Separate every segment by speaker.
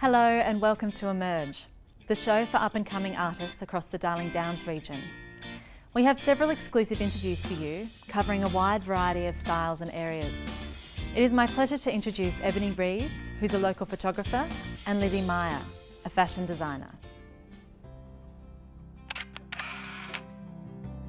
Speaker 1: Hello and welcome to Emerge, the show for up-and-coming artists across the Darling Downs region. We have several exclusive interviews for you, covering a wide variety of styles and areas. It is my pleasure to introduce Ebony Reeves, who's a local photographer, and Lizzi Meyer, a fashion designer.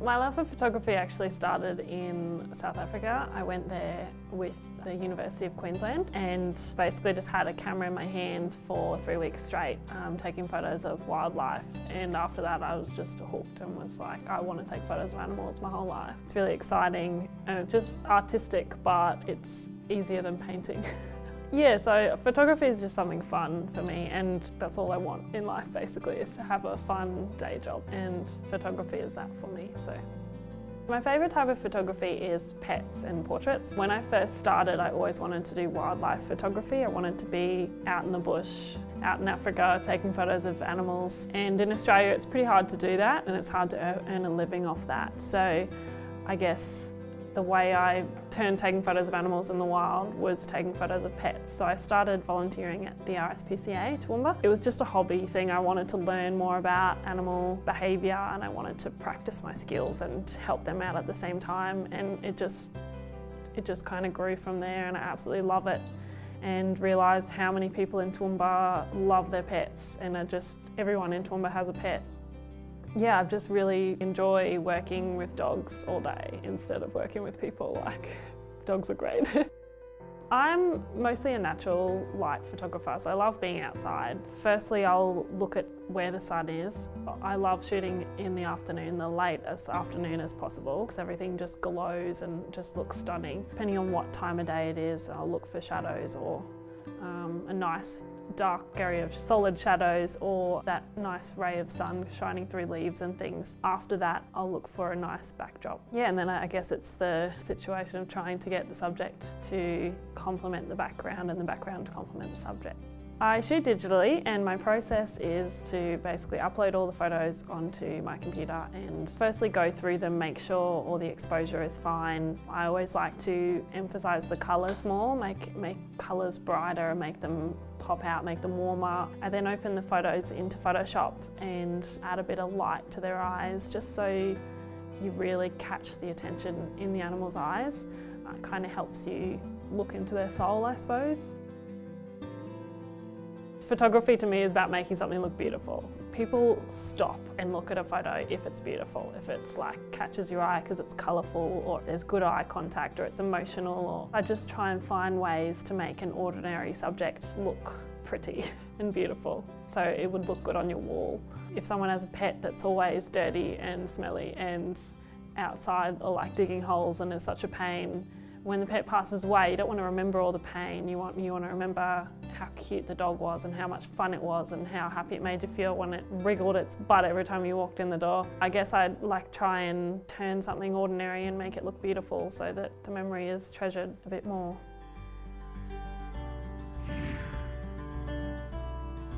Speaker 2: My love for photography actually started in South Africa. I went there with the University of Queensland and basically just had a camera in my hand for 3 weeks straight, taking photos of wildlife. And after that I was just hooked and was like, I want to take photos of animals my whole life. It's really exciting and it's just artistic, but it's easier than painting. Yeah, so photography is just something fun for me, and that's all I want in life basically, is to have a fun day job, and photography is that for me. So my favourite type of photography is pets and portraits. When I first started, I always wanted to do wildlife photography. I wanted to be out in the bush, out in Africa, taking photos of animals. And in Australia, it's pretty hard to do that, and it's hard to earn a living off that. So I guess the way I turned taking photos of animals in the wild was taking photos of pets. So I started volunteering at the RSPCA, Toowoomba. It was just a hobby thing. I wanted to learn more about animal behaviour and I wanted to practice my skills and help them out at the same time. And it just kind of grew from there, and I absolutely love it. And realised how many people in Toowoomba love their pets, and everyone in Toowoomba has a pet. Yeah, I just really enjoy working with dogs all day instead of working with people. Like, dogs are great. I'm mostly a natural light photographer, so I love being outside. Firstly, I'll look at where the sun is. I love shooting in the afternoon, the latest afternoon as possible, because everything just glows and just looks stunning. Depending on what time of day it is, I'll look for shadows or a nice dark area of solid shadows, or that nice ray of sun shining through leaves and things. After that, I'll look for a nice backdrop. Yeah, and then I guess it's the situation of trying to get the subject to complement the background and the background to complement the subject. I shoot digitally, and my process is to basically upload all the photos onto my computer and firstly go through them, make sure all the exposure is fine. I always like to emphasise the colours more, make colours brighter, make them pop out, make them warmer. I then open the photos into Photoshop and add a bit of light to their eyes, just so you really catch the attention in the animal's eyes. It kind of helps you look into their soul, I suppose. Photography to me is about making something look beautiful. People stop and look at a photo if it's beautiful, if it's like catches your eye because it's colourful, or there's good eye contact, or it's emotional. Or I just try and find ways to make an ordinary subject look pretty and beautiful, so it would look good on your wall. If someone has a pet that's always dirty and smelly and outside, or like digging holes and is such a pain, when the pet passes away, you don't want to remember all the pain. You want to remember how cute the dog was and how much fun it was and how happy it made you feel when it wriggled its butt every time you walked in the door. I guess I'd like try and turn something ordinary and make it look beautiful so that the memory is treasured a bit more.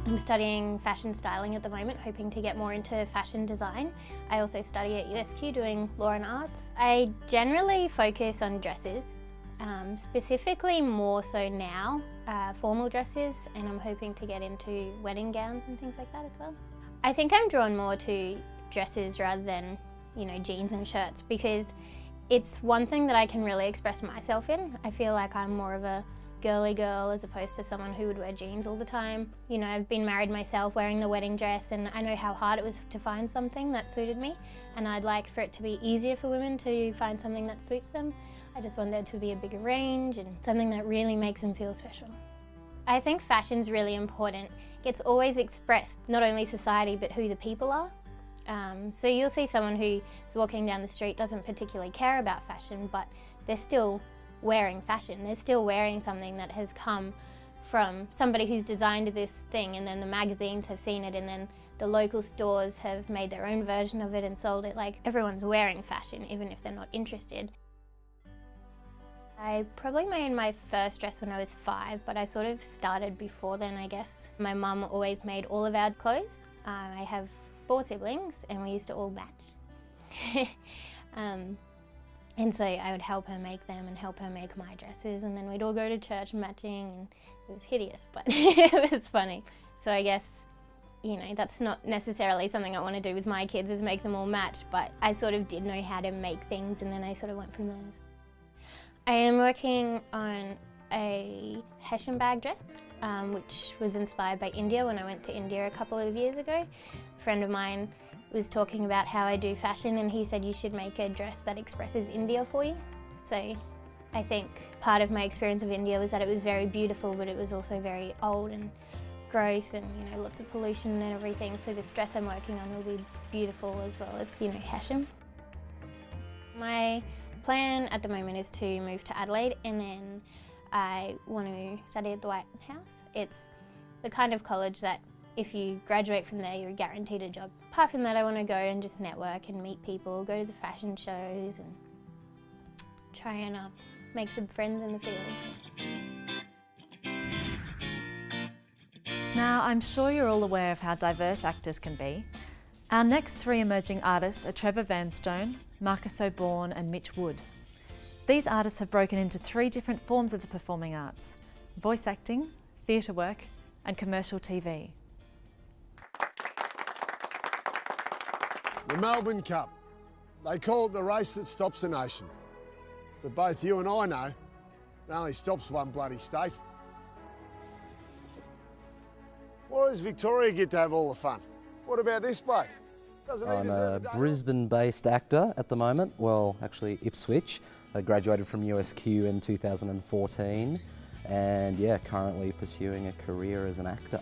Speaker 3: I'm studying fashion styling at the moment, hoping to get more into fashion design. I also study at USQ doing law and arts. I generally focus on dresses, specifically more so now, formal dresses, and I'm hoping to get into wedding gowns and things like that as well. I think I'm drawn more to dresses rather than, jeans and shirts, because it's one thing that I can really express myself in. I feel like I'm more of a girly girl as opposed to someone who would wear jeans all the time. I've been married myself, wearing the wedding dress, and I know how hard it was to find something that suited me, and I'd like for it to be easier for women to find something that suits them. I just want there to be a bigger range and something that really makes them feel special. I think fashion's really important. It gets always expressed, not only society but who the people are. So you'll see someone who's walking down the street, doesn't particularly care about fashion, but they're still wearing fashion. They're still wearing something that has come from somebody who's designed this thing, and then the magazines have seen it, and then the local stores have made their own version of it and sold it. Like, everyone's wearing fashion, even if they're not interested. I probably made my first dress when I was 5, but I sort of started before then, I guess. My mum always made all of our clothes. I have 4 siblings, and we used to all match. And so I would help her make them and help her make my dresses, and then we'd all go to church matching, and it was hideous, but it was funny. So I guess, you know, that's not necessarily something I want to do with my kids, is make them all match, but I sort of did know how to make things, and then I sort of went from there. I am working on a Hessian bag dress, which was inspired by India when I went to India a couple of years ago. A friend of mine was talking about how I do fashion, and he said you should make a dress that expresses India for you. So I think part of my experience of India was that it was very beautiful, but it was also very old and gross, and you know, lots of pollution and everything. So this dress I'm working on will be beautiful as well as, you know, Hessian. My plan at the moment is to move to Adelaide, and then I want to study at the White House. It's the kind of college that if you graduate from there, you're guaranteed a job. Apart from that, I want to go and just network and meet people, go to the fashion shows and try and make some friends in the field.
Speaker 1: Now, I'm sure you're all aware of how diverse actors can be. Our next 3 emerging artists are Trevor Vanstone, Marcus Oborn and Mitch Wood. These artists have broken into 3 different forms of the performing arts: voice acting, theatre work and commercial TV.
Speaker 4: The Melbourne Cup. They call it the race that stops a nation. But both you and I know it only stops one bloody state. Why does Victoria get to have all the fun? What about this bloke? Doesn't he
Speaker 5: I'm
Speaker 4: deserve
Speaker 5: a
Speaker 4: a day off?
Speaker 5: Brisbane-based actor at the moment. Well, actually Ipswich. I graduated from USQ in 2014 and yeah, currently pursuing a career as an actor.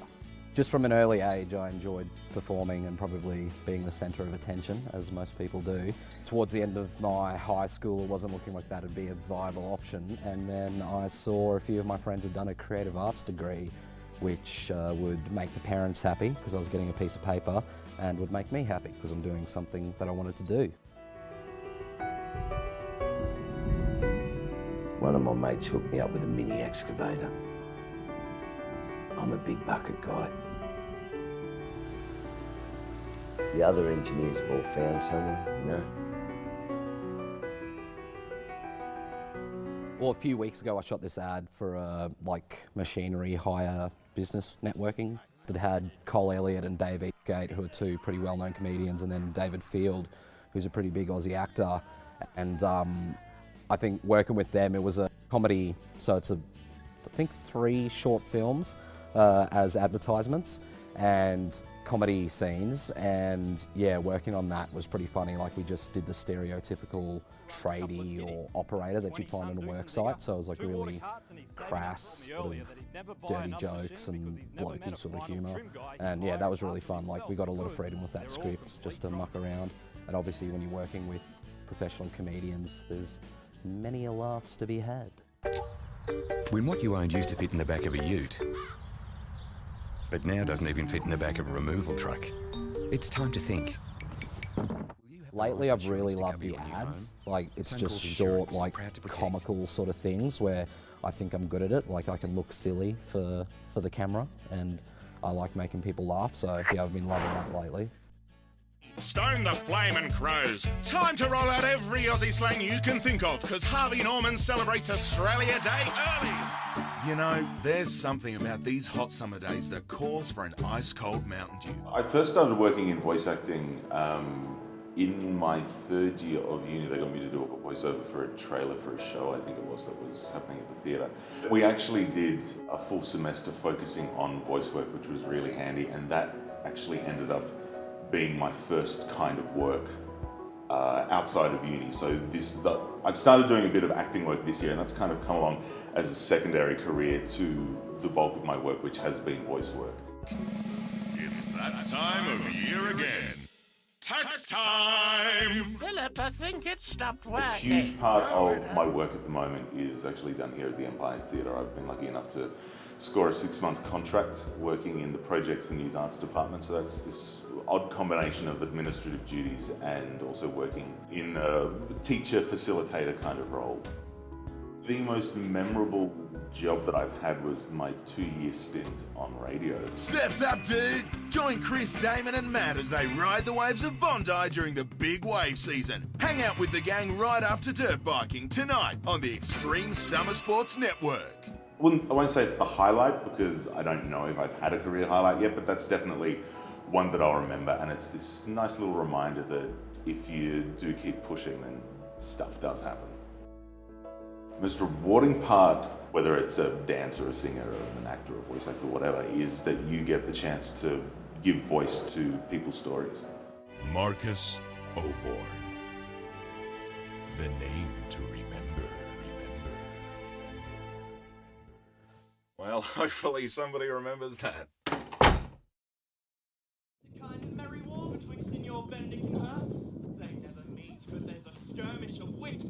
Speaker 5: Just from an early age, I enjoyed performing and probably being the centre of attention, as most people do. Towards the end of my high school, it wasn't looking like that would be a viable option, and then I saw a few of my friends had done a creative arts degree, which would make the parents happy because I was getting a piece of paper, and would make me happy because I'm doing something that I wanted to do.
Speaker 6: One of my mates hooked me up with a mini excavator. I'm a big bucket guy. The other engineers have all found somewhere, you know.
Speaker 5: Well, a few weeks ago I shot this ad for a machinery hire business networking that had Cole Elliott and Dave Eastgate, who are 2 pretty well-known comedians, and then David Field, who's a pretty big Aussie actor. And I think working with them, it was a comedy, so it's I think 3 short films as advertisements and comedy scenes, and yeah, working on that was pretty funny. Like, we just did the stereotypical tradie or operator that you'd find on a work site, so it was like really crass, sort of dirty jokes and blokey sort of humour, and yeah, that was really fun. Like, we got a lot of freedom with that script just to muck around, and obviously when you're working with professional comedians, there's many a laughs to be had.
Speaker 7: When what you owned used to fit in the back of a ute, but now doesn't even fit in the back of a removal truck, it's time to think.
Speaker 5: Lately, I've really loved the ads. Like, it's just short, like, comical sort of things where I think I'm good at it. Like, I can look silly for the camera, and I like making people laugh. So yeah, I've been loving that lately.
Speaker 8: Stone the Flamin' Crows. Time to roll out every Aussie slang you can think of, because Harvey Norman celebrates Australia Day early. You know, there's something about these hot summer days that calls for an ice-cold Mountain Dew.
Speaker 9: I first started working in voice acting in my 3rd year of uni. They got me to do a voiceover for a trailer for a show, I think it was, that was happening at the theatre. We actually did a full semester focusing on voice work, which was really handy, and that actually ended up being my first kind of work outside of uni. So I've started doing a bit of acting work this year, and that's kind of come along as a secondary career to the bulk of my work, which has been voice work.
Speaker 8: It's that time of year again. Tax time!
Speaker 10: Philip, I think it stopped working.
Speaker 9: A huge part of my work at the moment is actually done here at the Empire Theatre. I've been lucky enough to score a 6-month contract working in the projects and youth arts department. So that's this odd combination of administrative duties and also working in a teacher facilitator kind of role. The most memorable job that I've had was my 2-year stint on radio.
Speaker 8: Surf's up, dude! Join Chris, Damon and Matt as they ride the waves of Bondi during the big wave season. Hang out with the gang right after dirt biking tonight on the Extreme Summer Sports Network.
Speaker 9: I won't say it's the highlight because I don't know if I've had a career highlight yet, but that's definitely one that I'll remember, and it's this nice little reminder that if you do keep pushing, then stuff does happen. The most rewarding part, whether it's a dancer, a singer, or an actor, a voice actor, whatever, is that you get the chance to give voice to people's stories.
Speaker 8: Marcus Oborn. The name to remember. Well, hopefully somebody remembers that.
Speaker 11: Kind of merry war betwixt Signor Benedict and her. They never meet, but there's a skirmish of wit.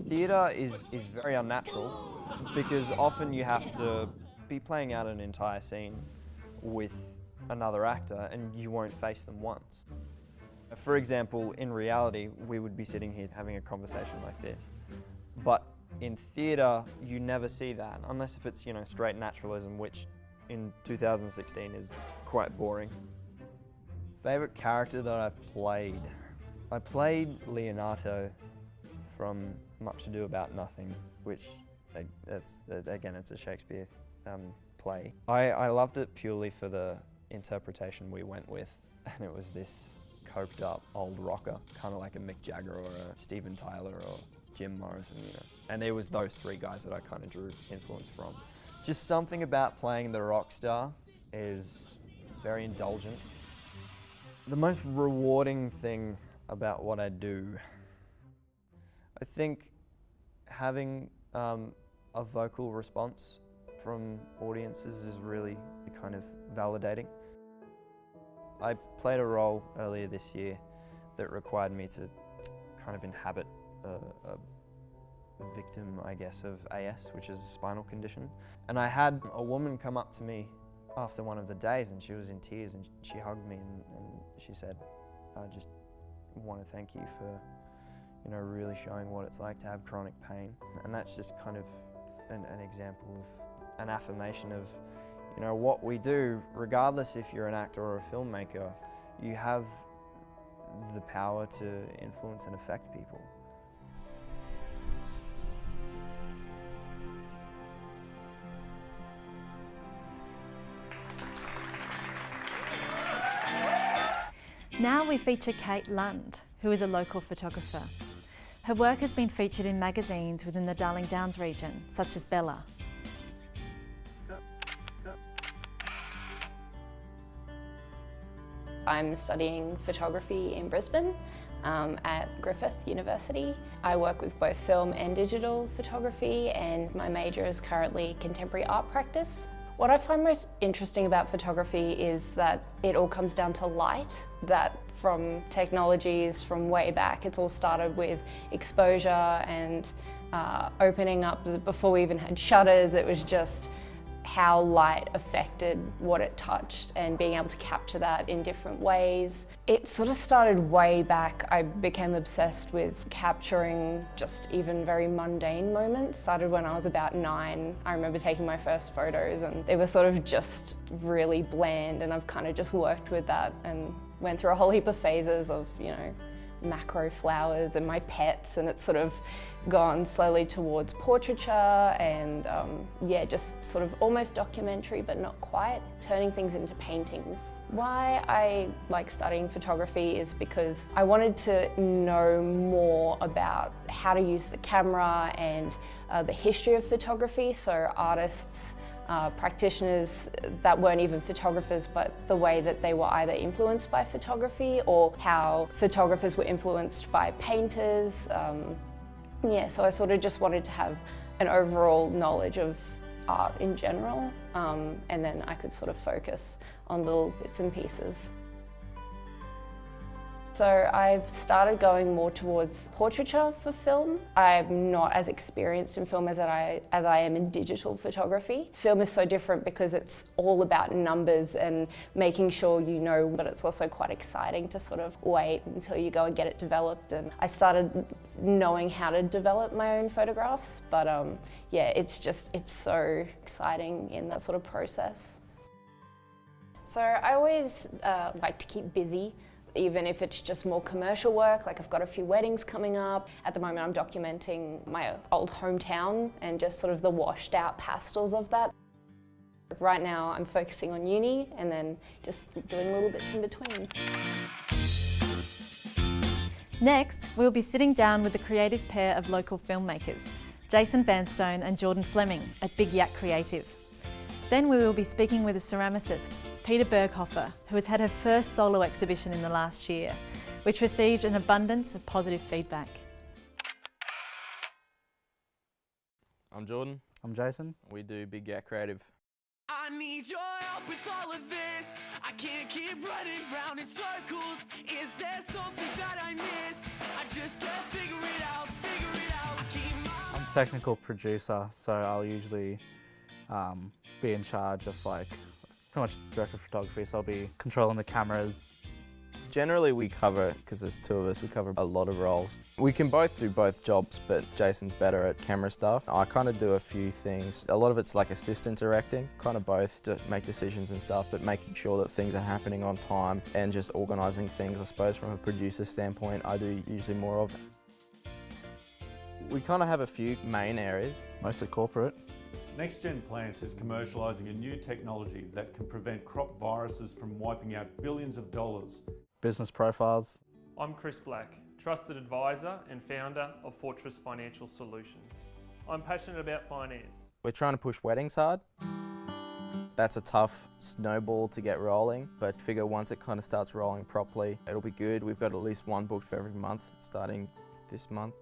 Speaker 12: Theatre is very unnatural because often you have to be playing out an entire scene with another actor and you won't face them once. For example, in reality, we would be sitting here having a conversation like this. But in theatre, you never see that, unless if it's, straight naturalism, which in 2016 is quite boring. Favourite character that I've played? I played Leonardo from Much Ado About Nothing, which, it's a Shakespeare play. I loved it purely for the interpretation we went with, and it was this coked up old rocker, kind of like a Mick Jagger or a Steven Tyler or Jim Morrison, And it was those three guys that I kind of drew influence from. Just something about playing the rock star it's very indulgent. The most rewarding thing about what I do, I think having a vocal response from audiences is really kind of validating. I played a role earlier this year that required me to kind of inhabit a victim, I guess, of AS, which is a spinal condition. And I had a woman come up to me after one of the days and she was in tears and she hugged me and she said, I just want to thank you for, really showing what it's like to have chronic pain. And that's just kind of an example of an affirmation of, what we do, regardless if you're an actor or a filmmaker, you have the power to influence and affect people.
Speaker 1: Now we feature Kate Lund, who is a local photographer. Her work has been featured in magazines within the Darling Downs region, such as Bella.
Speaker 13: I'm studying photography in Brisbane at Griffith University. I work with both film and digital photography, and my major is currently contemporary art practice. What I find most interesting about photography is that it all comes down to light, that from technologies from way back, it's all started with exposure and opening up. Before we even had shutters, it was just how light affected what it touched and being able to capture that in different ways. It sort of started way back. I became obsessed with capturing just even very mundane moments. Started when I was about 9. I remember taking my first photos and they were sort of just really bland, and I've kind of just worked with that and went through a whole heap of phases of, macro flowers and my pets, and it's sort of gone slowly towards portraiture and just sort of almost documentary but not quite, turning things into paintings. Why I like studying photography is because I wanted to know more about how to use the camera and the history of photography, so artists, practitioners that weren't even photographers, but the way that they were either influenced by photography or how photographers were influenced by painters. So I sort of just wanted to have an overall knowledge of art in general, and then I could sort of focus on little bits and pieces. So I've started going more towards portraiture for film. I'm not as experienced in film as I am in digital photography. Film is so different because it's all about numbers and making sure but it's also quite exciting to sort of wait until you go and get it developed. And I started knowing how to develop my own photographs, but it's so exciting in that sort of process. So I always like to keep busy. even if it's just more commercial work, like I've got a few weddings coming up. At the moment I'm documenting my old hometown and just sort of the washed out pastels of that. Right now I'm focusing on uni and then just doing little bits in between.
Speaker 1: Next, we'll be sitting down with the creative pair of local filmmakers, Trevor Vanstone and Jordan Flemming at Big Yak Creative. Then we will be speaking with a ceramicist, Peta Berghofer, who has had her first solo exhibition in the last year, which received an abundance of positive feedback.
Speaker 14: I'm Jordan.
Speaker 15: I'm Jason.
Speaker 14: We do Big Yak Creative.
Speaker 11: I need your help with all of this. I can't keep running round in circles. Is there something that I missed? I just can't figure it out,
Speaker 15: I'm a technical producer, so I'll usually be in charge of like pretty much director of photography, so I'll be controlling the cameras.
Speaker 14: Generally we cover, because there's two of us, we cover a lot of roles. We can both do both jobs, but Jason's better at camera stuff. I kind of do a few things. A lot of it's like assistant directing, kind of both to make decisions and stuff, but making sure that things are happening on time and just organising things, I suppose, from a producer standpoint, I do usually more of. We kind of have a few main areas.
Speaker 15: Mostly corporate.
Speaker 16: Next Gen Plants is commercialising a new technology that can prevent crop viruses from wiping out billions of dollars.
Speaker 15: Business profiles.
Speaker 17: I'm Chris Black, Trusted Advisor and Founder of Fortress Financial Solutions. I'm passionate about finance.
Speaker 14: We're trying to push weddings hard. That's a tough snowball to get rolling, but figure once it kind of starts rolling properly, it'll be good. We've got at least one booked for every month, starting this month.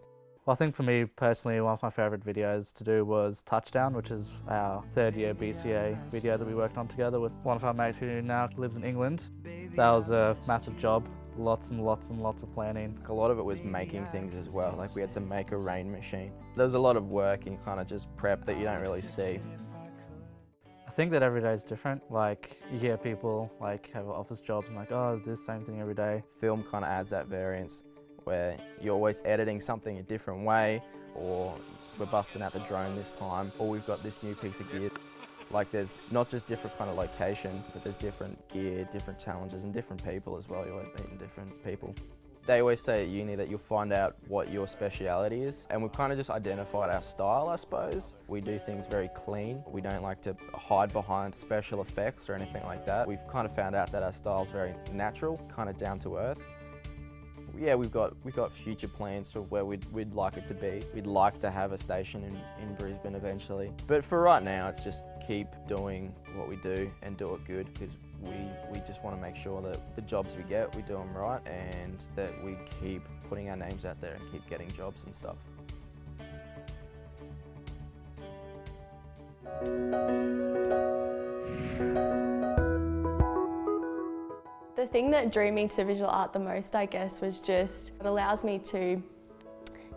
Speaker 15: Well, I think for me personally, one of my favourite videos to do was Touchdown, which is our third year BCA video that we worked on together with one of our mates who now lives in England. That was a massive job, lots and lots and lots of planning.
Speaker 14: A lot of it was making things as well, like we had to make a rain machine. There was a lot of work and kind of just prep that you don't really see.
Speaker 15: I think that every day is different. Like you hear people like have office jobs and like, oh, this same thing every day.
Speaker 14: Film kind of adds that variance, where you're always editing something a different way, or we're busting out the drone this time, or we've got this new piece of gear. Like there's not just different kind of location, but there's different gear, different challenges, and different people as well. You're always meeting different people. They always say at uni that you'll find out what your speciality is, and we've kind of just identified our style, I suppose. We do things very clean. We don't like to hide behind special effects or anything like that. We've kind of found out that our style's very natural, kind of down to earth. Yeah, we've got future plans for where we'd like it to be. We'd like to have a station in Brisbane eventually. But for right now, it's just keep doing what we do and do it good, because we just want to make sure that the jobs we get, we do them right, and that we keep putting our names out there and keep getting jobs and stuff.
Speaker 18: The thing that drew me to visual art the most, I guess, was just it allows me to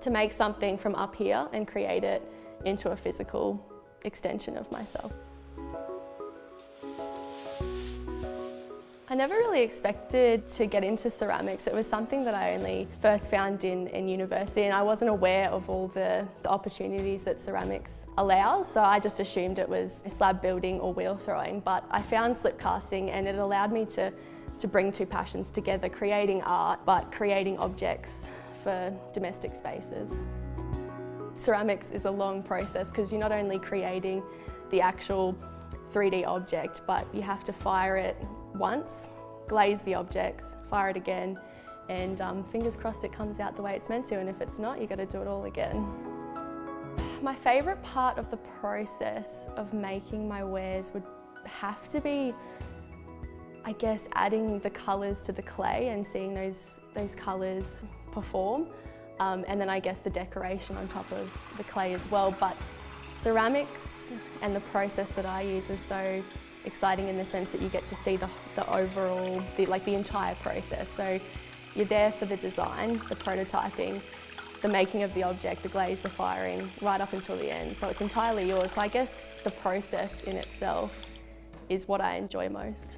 Speaker 18: make something from up here and create it into a physical extension of myself. I never really expected to get into ceramics. It was something that I only first found in university, and I wasn't aware of all the opportunities that ceramics allows, so I just assumed it was slab building or wheel throwing. But I found slip casting, and it allowed me to bring two passions together, creating art, but creating objects for domestic spaces. Ceramics is a long process because you're not only creating the actual 3D object, but you have to fire it once, glaze the objects, fire it again, and fingers crossed it comes out the way it's meant to, and if it's not, you've got to do it all again. My favourite part of the process of making my wares would have to be, I guess, adding the colours to the clay and seeing those colours perform, and then I guess the decoration on top of the clay as well. But ceramics and the process that I use is so exciting in the sense that you get to see the overall, the entire process. So you're there for the design, the prototyping, the making of the object, the glaze, the firing, right up until the end. So it's entirely yours. So I guess the process in itself is what I enjoy most.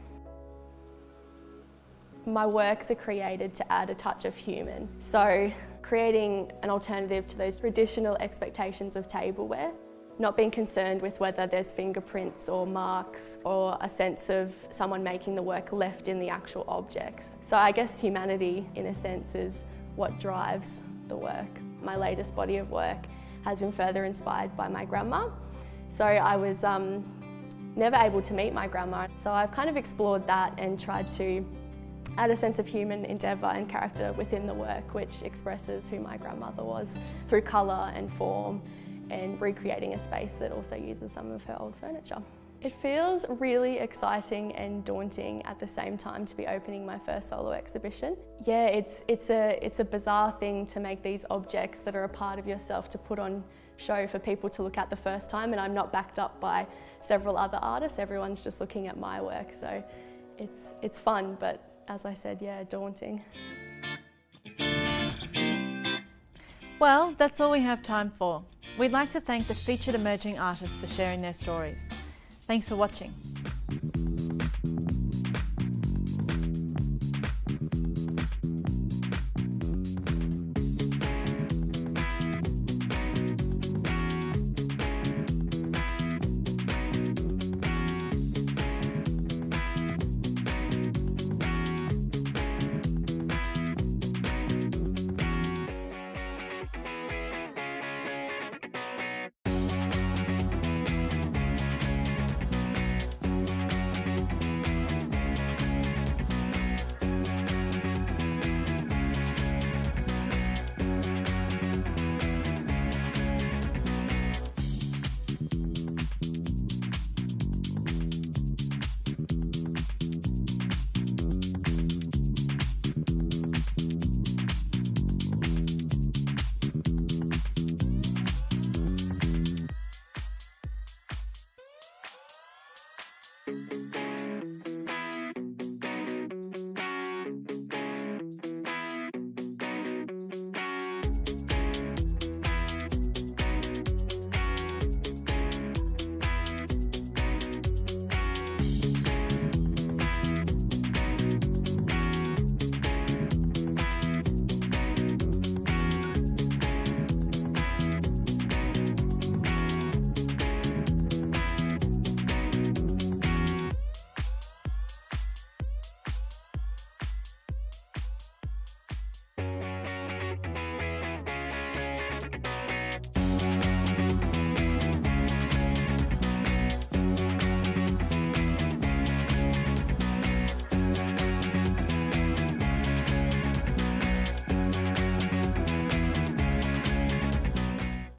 Speaker 18: My works are created to add a touch of human. So creating an alternative to those traditional expectations of tableware, not being concerned with whether there's fingerprints or marks or a sense of someone making the work left in the actual objects. So I guess humanity, in a sense, is what drives the work. My latest body of work has been further inspired by my grandma. So I was never able to meet my grandma, so I've kind of explored that and tried to add a sense of human endeavour and character within the work, which expresses who my grandmother was through colour and form, and recreating a space that also uses some of her old furniture. It feels really exciting and daunting at the same time to be opening my first solo exhibition. Yeah, it's a bizarre thing to make these objects that are a part of yourself to put on show for people to look at the first time, and I'm not backed up by several other artists. Everyone's just looking at my work, so it's fun, but as I said, yeah, daunting.
Speaker 1: Well, that's all we have time for. We'd like to thank the featured emerging artists for sharing their stories. Thanks for watching.